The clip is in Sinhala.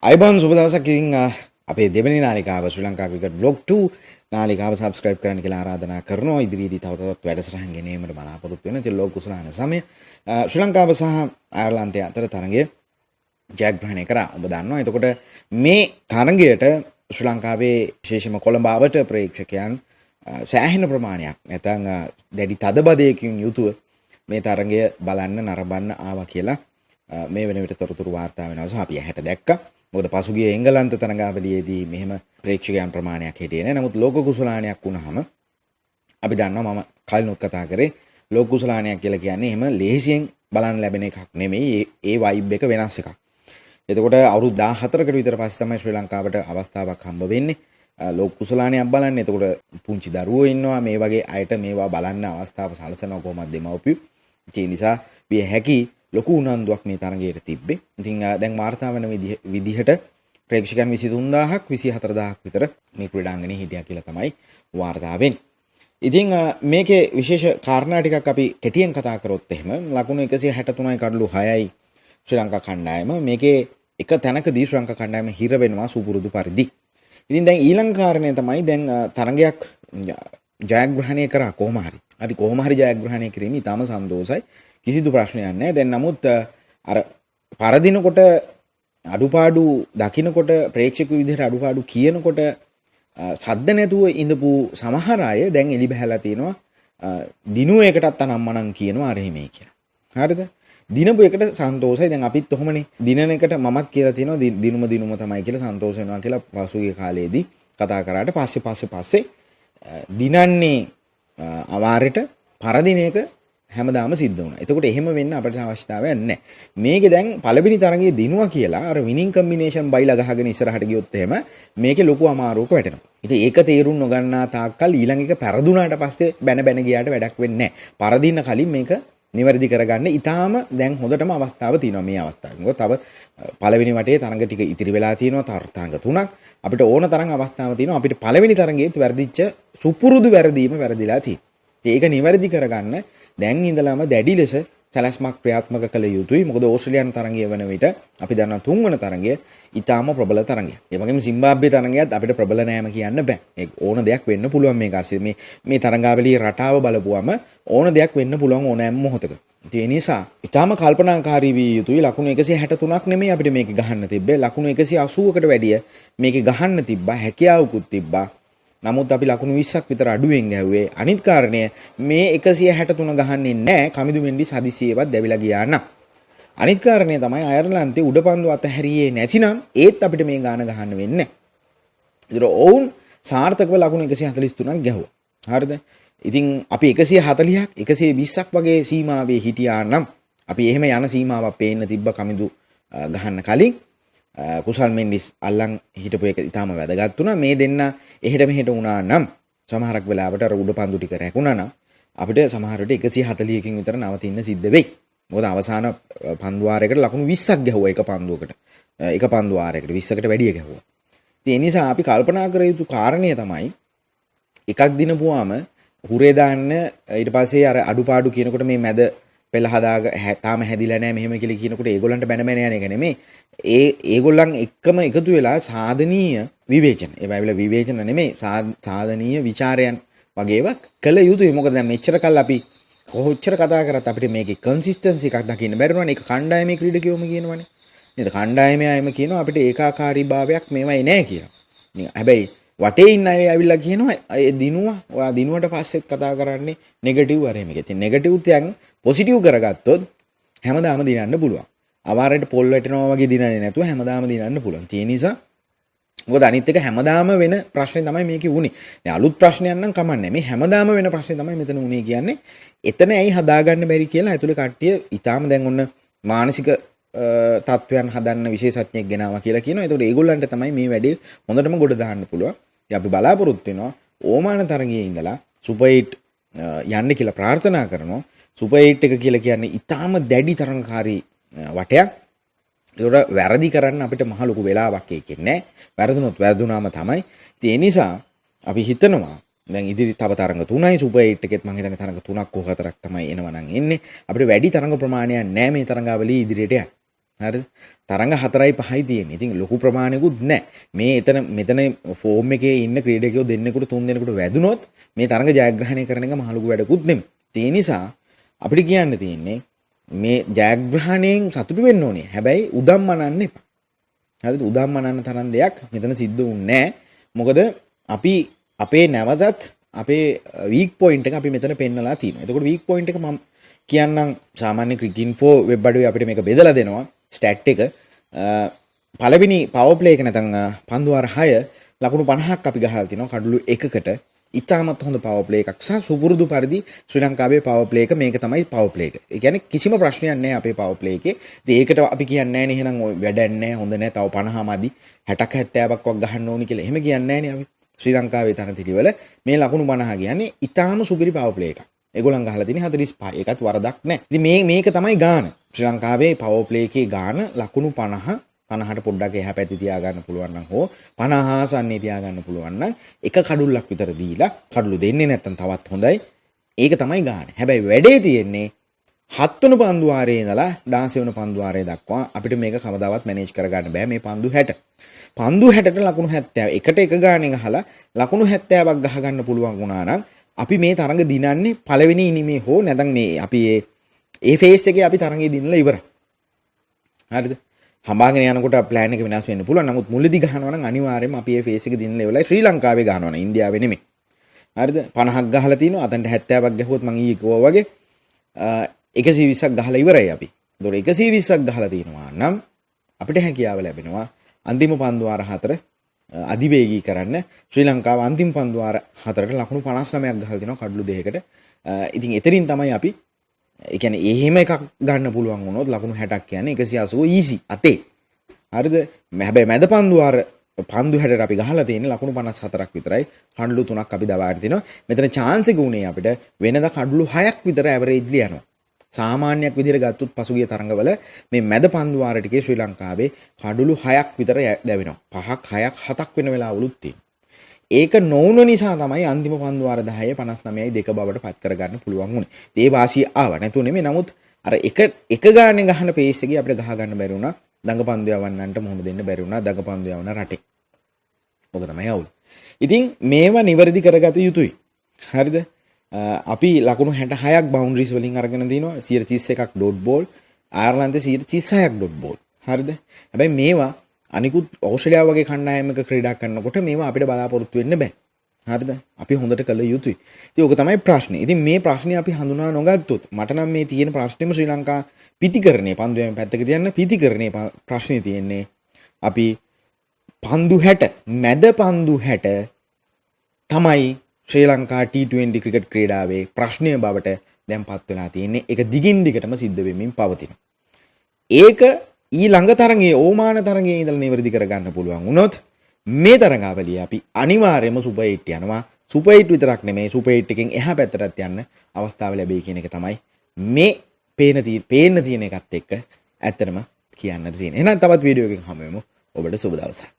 අයිබන් සුබ දවසක්. ඉතින් අපේ දෙවෙනි නාලිකාව ශ්‍රී ලංකා ක්‍රිකට් බ්ලොග් 2 නාලිකාව සබ්ස්ක්‍රයිබ් කරන්න කියලා ආරාධනා කරනවා. ඉදිරියේදී තව තවත් වැඩසටහන් ගෙනීමට බලාපොරොත්තු වෙන ලෝක කුසලාන සමය ශ්‍රී ලංකාව සහ අයර්ලන්තය අතර තරගය ජයග්‍රහණය කරා. ඔබ දන්නවා. එතකොට මේ තරගයට ශ්‍රී ලංකාවේ විශේෂම කොළඹ ආවට ප්‍රේක්ෂකයන් සෑහෙන ප්‍රමාණයක් නැත්නම් දැඩි තදබදයකින් යුතුව මේ තරගය බලන්න නරඹන්න ආවා කියලා මේ වෙන විට තොරතුරු වාර්තා වෙනවා. සහ අපි ඇහැට දැක්කා. මොකද පසුගිය එංගලන්ත තරගාවලියේදී මෙහෙම ප්‍රේක්ෂකයන් ප්‍රමාණයක් හිටියේ නැහැ. නමුත් ලෝක කුසලානයක් වුණාම අපි දන්නවා මම කලිනුත් කතා කරේ ලෝක කුසලානයක් කියලා කියන්නේ එහෙම ලේසියෙන් බලන්න ලැබෙන එකක් නෙමෙයි. ඒ වයිබ් එක වෙනස් එකක්. එතකොට අවුරුදු 14කට විතර පස්සේ තමයි ශ්‍රී ලංකාවට අවස්ථාවක් හම්බ වෙන්නේ ලෝක කුසලානයක් බලන්න. එතකොට පුංචි දරුවෝ ඉන්නවා. මේ වගේ අයට මේවා බලන්න අවස්ථාව සලසනවා කොහොමද දෙමව්පියෝ. ඒ නිසා විය හැකි ලොකු උනන්දුවක් මේ තරගයට තිබ්බේ. ඉතින් දැන් වාර්තා වෙන විදිහට ප්‍රේක්ෂකයන් 23000ක් 24000ක් විතර මේ ක්‍රීඩාංගණයේ හිටියා කියලා තමයි වාර්තා වෙන්නේ. ඉතින් මේකේ විශේෂ කාරණා ටිකක් අපි කෙටියෙන් කතා කරොත් එහෙම ලකුණු 163යි කඩලු 6යි ශ්‍රී ලංකා කණ්ඩායම. මේකේ එක තැනකදී ශ්‍රී ලංකා කණ්ඩායම හිර වෙනවා සුපුරුදු පරිදි. ඉතින් දැන් ඊළඟ කාරණය තමයි දැන් තරගයක් ජයග්‍රහණය කරා කොහොම හරි. හරි කොහොම හරි ජයග්‍රහණය කිරීම ඉතාම සන්තෝෂයි. කිසිදු ප්‍රශ්නයක් නැහැ. දැන් නමුත් අර පරදිනකොට අඩුපාඩු දකින්නකොට ප්‍රේක්ෂක විදිහට අඩුපාඩු කියනකොට සද්ද නැතුව ඉඳපු සමහර අය දැන් එලි බහැලා තිනවා දිනුව එකටත් අනම්මනම් කියනවා අර හිමේ කියලා. හරිද? දිනපු එකට සන්තෝෂයි. දැන් අපිත් ඔහොමනේ දිනන එකට මමත් කියලා තියෙනවා දිනුම තමයි කියලා සන්තෝෂ වෙනවා කියලා පසුගිය කාලේදී කතා කරාට පස්සේ දිනන්නේ අවාරෙට පරදින එක හැමදාම සිද්ධ වුණා. එතකොට එහෙම වෙන්න අපිට අවශ්‍යතාවයක් නැහැ. මේකේ දැන් පළවෙනි තරගයේ දිනුවා කියලා අර විනින් කම්බිනේෂන් බයිලා ගහගෙන ඉස්සරහට ගියොත් එහෙම මේකේ ලොකු අමාරුවක වැටෙනවා. ඉතින් ඒක තේරුම් නොගන්නා තාක්කල් ඊළඟ එක පෙරදුනාට පස්සේ බැන ගියාට වැඩක් වෙන්නේ නැහැ. පරදින්න කලින් මේක නිවැරදි කරගන්න ඊටාම දැන් හොඳටම අවස්ථාව තියෙනවා මේ අවස්ථාවේ. මොකද තව පළවෙනි වටේ තරඟ ටික ඉතිරි වෙලා තියෙනවා. තරඟ තුනක් අපිට ඕන තරම් අවස්ථාව තියෙනවා. අපිට පළවෙනි තරඟයේත් වැරදිච්ච සුපුරුදු වැරදීම වැරදිලා තියෙනවා. ඒක නිවැරදි කරගන්න දැන් ඉඳලාම දැඩි ලෙස සැලැස්මක් ක්‍රියාත්මක කළ යුතුයි. මොකද ඕස්ට්‍රේලියානු තරඟය වන විට අපි දන්නා තුන්වන තරඟය ඊටාම ප්‍රබල තරඟයක්. ඒ වගේම සිම්බාබ්වේ තරඟයත් අපිට ප්‍රබල නෑම කියන්න බෑ. ඒ ඕන දෙයක් වෙන්න පුළුවන් මේක ASIA මේ තරඟාවලියේ රටාව බලපුවම ඕන දෙයක් වෙන්න පුළුවන් ඕනෑම මොහොතක. ඒ නිසා ඊටාම කල්පනාකාරී විය යුතුයි. ලකුණු 163ක් නෙමෙයි අපිට මේක ගහන්න තිබ්බේ. ලකුණු 180කට වැඩිය මේක ගහන්න තිබ්බා. හැකියාවකුත් තිබ්බා. නමුත් අපි ලකුණු 20ක් විතර අඩුවෙන් ගැහුවේ. අනිත් කාරණය මේ 163 ගහන්නේ නැහැ. කමිදු මෙන්ඩිස් හදිසියෙවත් දැවිලා ගියා නම්. අනිත් කාරණය තමයි අයර්ලන්තේ උඩපන්දු අතහැරියේ නැතිනම් ඒත් අපිට මේ ගාන ගහන්න වෙන්නේ නැහැ. ඒතර ඔවුන් සාර්ථකව ලකුණු 143ක් ගැහුවා. හරිද? ඉතින් අපි 140ක් 120ක් වගේ සීමාවේ හිටියා නම් අපි එහෙම යන සීමාවක් පේන්න තිබ්බ කමිදු ගහන්න කලින් කුසල් මෙන්ඩිස් අල්ලන් හිටපු එක ඉතාම වැදගත් වුණා. මේ දෙන්න එහෙට මෙහෙට වුණා නම් සමහරක් වෙලාවට අර උඩ පන්දු ටික රැකුණා නම් අපිට සමහර විට 140කින් විතර නවතින්න සිද්ධ වෙයි. මොකද අවසාන පන්දු වාරයකට ලකුණු 20ක් ගැහුවා එක පන්දුවකට. එක පන්දු වාරයකට 20කට වැඩිය ගැහුවා. ඉතින් ඒ නිසා අපි කල්පනා කර යුතු කාරණය තමයි එකක් දිනපුවාම හුරේ දාන්න ඊට පස්සේ අර අඩුපාඩු කියනකොට මේ මැද පෙළ හදාග තාම හැදිලා නැහැ මෙහෙම කියලා කියනකොට ඒගොල්ලන්ට බැන යන එක නෙමෙයි. ඒගොල්ලන් එක්කම එකතු වෙලා සාධනීය විවේචන. ඒ බයිබල විවේචන නෙමෙයි සාධනීය ਵਿਚාරයන් වගේවක් කළ යුතුයි. මොකද දැන් මෙච්චර කල් අපි කොච්චර කතා කරත් අපිට මේකේ කන්සිස්ටන්සි එකක් දකින්න බැරි වුණානේ. ඒක කණ්ඩායමේ ක්‍රීඩකයෝම කියනවනේ. නේද? කණ්ඩායමේ අයම කියනවා අපිට ඒකාකාරී භාවයක් මේවයි නැහැ කියලා. හැබැයි වටේ ඉන්න අය ඇවිල්ලා කියනවා ඒ දිනුවා ඔයා දිනුවට පස්සෙත් කතා කරන්නේ නෙගටිව් වරේම එක. ඉතින් නෙගටිව් තියන් පොසිටිව් කරගත්තොත් හැමදාම දිනන්න පුළුවන්. අවාරයට පොල් වැටෙනවා වගේ දිනන්නේ නැතුව හැමදාම දිනන්න පුළුවන්. ඒ නිසා මොකද අනිත් එක හැමදාම වෙන ප්‍රශ්නේ තමයි මේකේ වුනේ. දැන් අලුත් ප්‍රශ්නයක් නම් කමන්නේ. මේ හැමදාම වෙන ප්‍රශ්නේ තමයි මෙතන වුනේ කියන්නේ. එතන ඇයි හදාගන්න බැරි කියලා ඇතුලේ කට්ටිය ඊටාම දැන් ඔන්න මානසික තත්වයන් හදන්න විශේෂඥයෙක් ගෙනාවා කියලා කියනවා. ඒතකොට ඒගොල්ලන්ට තමයි මේ වැඩේ හොඳටම ගොඩ දාන්න පුළුවන්. අපි බලාපොරොත්තු වෙනවා ඕමාන තරගයේ ඉඳලා සුපර් 8 යන්න කියලා ප්‍රාර්ථනා කරනවා. සුපර් 8 එක කියලා කියන්නේ ඊටාම දැඩි තරඟකාරී වටයක්. ඒකට වැරදි කරන්න අපිට මහ ලොකු වෙලාවක් ඒකෙන්නේ නැහැ. වැරදුනොත් වැරදුනාම තමයි. ඉතින් ඒ නිසා අපි හිතනවා දැන් ඉදිරි තව තරඟ 3යි සුපර් 8 එකෙත් මම හිතන්නේ තරඟ 3ක් හෝ 4ක් තමයි එනවා නම් එන්නේ. අපිට වැඩි තරඟ ප්‍රමාණයක් නැහැ මේ තරඟාවලිය ඉදිරියට යන්න. හරිද? තරඟ 4.5යි තියෙන්නේ. ඉතින් ලොකු ප්‍රමාණයකුත් නැහැ. මෙතන ෆෝම් එකේ ඉන්න ක්‍රීඩකයෝ දෙන්නෙකුට තුන් දෙනෙකුට වැදුනොත් මේ තරඟ ජයග්‍රහණය කරන එක මහ ලොකු වැඩකුත් නෙමෙයි. ඒ නිසා අපිට කියන්න තියෙන්නේ මේ ජයග්‍රහණයෙන් සතුටු වෙන්න ඕනේ. හැබැයි උදම් මනන්න එපා. හරිද? උදම් මනන්න තරම් දෙයක් මෙතන සිද්ධ වුණේ නැහැ. මොකද අපි අපේ නැවතත් අපේ වීක් පොයින්ට් එක අපි මෙතන පෙන්නලා තියෙනවා. එතකොට වීක් පොයින්ට් එක මම කියන්නම් සාමාන්‍ය ක්‍රිකින්ෆෝ වෙබ් අඩුවේ අපිට මේක බෙදලා දෙනවා ස්ටැට් එක. පළවෙනි පවර් ප්ලේ එක නැත්නම් පන්දු වාර 6 ලකුණු 50ක් අපි ගහලා තිනවා කඩලු එකකට. ඉතාමත් හොඳ පවර් ප්ලේ එකක් සහ සුපුරුදු පරිදි ශ්‍රී ලංකාවේ පවර් ප්ලේ එක මේක තමයි පවර් ප්ලේ එක. ඒ කියන්නේ කිසිම ප්‍රශ්නයක් නැහැ අපේ පවර් ප්ලේ එකේ. ඉතින් ඒකට අපි කියන්නේ නැහැ නේ එහෙනම් ඔය වැඩක් නැහැ හොඳ නැහැ තව 50 මදි 60ක් 70ක් වක් ගහන්න ඕනි කියලා. එහෙම කියන්නේ නැහැ නේ අපි. ශ්‍රී ලංකාවේ තරතිලිවල මේ ලකුණු 50 කියන්නේ ඉතාම සුපිරි පවර් ප්ලේ එකක්. ඒගොල්ලන් ගහලා තියෙන්නේ 45. ඒකත් වරදක් නැහැ. ඉතින් මේක තමයි ගාන. ශ්‍රී ලංකාවේ පවර් ප්ලේ එකේ ගාන ලකුණු 50ට පොඩ්ඩක් එහා පැත්තේ තියාගන්න පුළුවන් නම් හෝ 50 ආසන්නයේ තියාගන්න පුළුවන් නම් එක කඩුල්ලක් විතර දීලා කඩුළු දෙන්නේ නැත්තම් තවත් හොඳයි. ඒක තමයි ගාන. හැබැයි වැඩේ තියෙන්නේ 7 වෙනි පන්දු වාරයේ ඉඳලා 16 වෙනි පන්දු වාරය දක්වා අපිට මේක කවදාවත් මැනේජ් කරගන්න බෑ මේ පන්දු 60. පන්දු 60ට ලකුණු 70. එකට එක ගානේ ගහලා ලකුණු 70ක් ගහ ගන්න පුළුවන් වුණා නම් අපි මේ තරඟ දිනන්නේ පළවෙනි ඉනිමේ හෝ නැත්නම් මේ අපි ඒ ෆේස් එකේ අපි තරඟේ දිනලා ඉවරයි. හරිද? හඹාගෙන යනකොට ප්ලෑන් එක වෙනස් වෙන්න පුළුවන්. නමුත් මුලදී ගහනවා නම් අනිවාර්යයෙන්ම අපි මේ ෆේස් එක දිනලා ඉවරයි. ශ්‍රී ලංකාවේ ගහනවා නම් ඉන්දියාවේ නෙමෙයි. හරිද? 50ක් ගහලා තිනවා. අතන්ට 70ක් ගැහුවොත් මං ඊයේ කිව්වා වගේ 120ක් ගහලා ඉවරයි අපි. ඒතකොට 120ක් ගහලා තිනවා නම් අපිට හැකියාව ලැබෙනවා අන්තිම පන්දු වාර 4 අධිවේගී කරන්න. ශ්‍රී ලංකාව අන්තිම පන්දු වාර 4ට ලකුණු 59ක් ගහලා තිනවා කඩලු දෙකකට. ඉතින් එතනින් තමයි අපි ඒ කියන්නේ එහෙම එකක් ගන්න පුළුවන් වුණොත් ලකුණු 60ක් කියන්නේ 180 ඊසි අතේ. හරිද? හැබැයි මැද පන්දු වාර පන්දු 60ට අපි ගහලා තියෙන්නේ ලකුණු 54ක් විතරයි. කඩලු 3ක් අපි දවාගෙන තිනවා. මෙතන chance එක උනේ අපිට වෙනදා කඩලු 6ක් විතර ඇවරේජ්ලි යනවා. සාමාන්‍යයක් විදිහට ගත්තොත් පසුගිය තරඟවල මේ මැද පන්දු වාර ටිකේ ශ්‍රී ලංකාවේ කඩලු 6ක් විතර දැවෙනවා. 5ක් 6ක් 7ක් වෙන වෙලාවලුත් තියෙනවා. ඒක නොවුන නිසා තමයි අන්තිම පන්දු වාර 10 59යි 2 බවට පත් කරගන්න පුළුවන් වුණේ. ඒ වාසිය ආව නැතුව නෙමෙයි. නමුත් අර එක ගානේ ගහන පේස් එකේ අපිට ගහ ගන්න බැරි වුණා. දඟපන්දු යවන්නන්ට මුහුණ දෙන්න බැරි වුණා. දඟපන්දු යවන රටේ. ඔක තමයි අවුල. ඉතින් මේවා නිවැරදි කරගත යුතුයි. හරිද? අපි ලකුණු 66ක් බවුන්ඩරිස් වලින් අරගෙන දිනවා 131ක් ඩොට් බෝල් අයර්ලන්තේ 136ක් ඩොට් බෝල්. හරිද? හැබැයි මේවා අනිකුත් ඕස්ට්‍රේලියාව වගේ කණ්ඩායමක ක්‍රීඩා කරනකොට මේවා අපිට බලාපොරොත්තු වෙන්න බෑ. හරිද? අපි හොඳට කළ යුතුයි. ඉතින් ඕක තමයි ප්‍රශ්නේ. ඉතින් මේ ප්‍රශ්නේ අපි හඳුනා නොගත්තොත් මට නම් මේ තියෙන ප්‍රශ්නේම ශ්‍රී ලංකා පිටිකරණේ පන්දුවෙන් පැත්තක තියන්න පිටිකරණේ ප්‍රශ්නේ තියෙන්නේ අපි පන්දු 60 මැද පන්දු 60 තමයි ශ්‍රී ලංකා T20 ක්‍රිකට් ක්‍රීඩාවේ ප්‍රශ්නය බවට දැන්පත් වෙලා තියෙන්නේ. ඒක දිගින් දිගටම සිද්ධ වෙමින් පවතිනවා. ඒක ඊළඟ තරඟයේ ඕමාන තරඟයේ ඉඳලා නිවැරදි කරගන්න පුළුවන් වුණොත් මේ තරඟාවලිය අපි අනිවාර්යයෙන්ම සුපර් 8 යනවා. සුපර් 8 විතරක් නෙමෙයි සුපර් 8 එකෙන් එහා පැත්තටත් යන්න අවස්ථාව ලැබෙයි කියන එක තමයි මේ පේන්න තියෙන එකත් එක්ක ඇත්තටම කියන්නට තියෙන්නේ. එහෙනම් තවත් වීඩියෝ එකකින් හමු වෙමු. ඔබට සුබ දවසක්.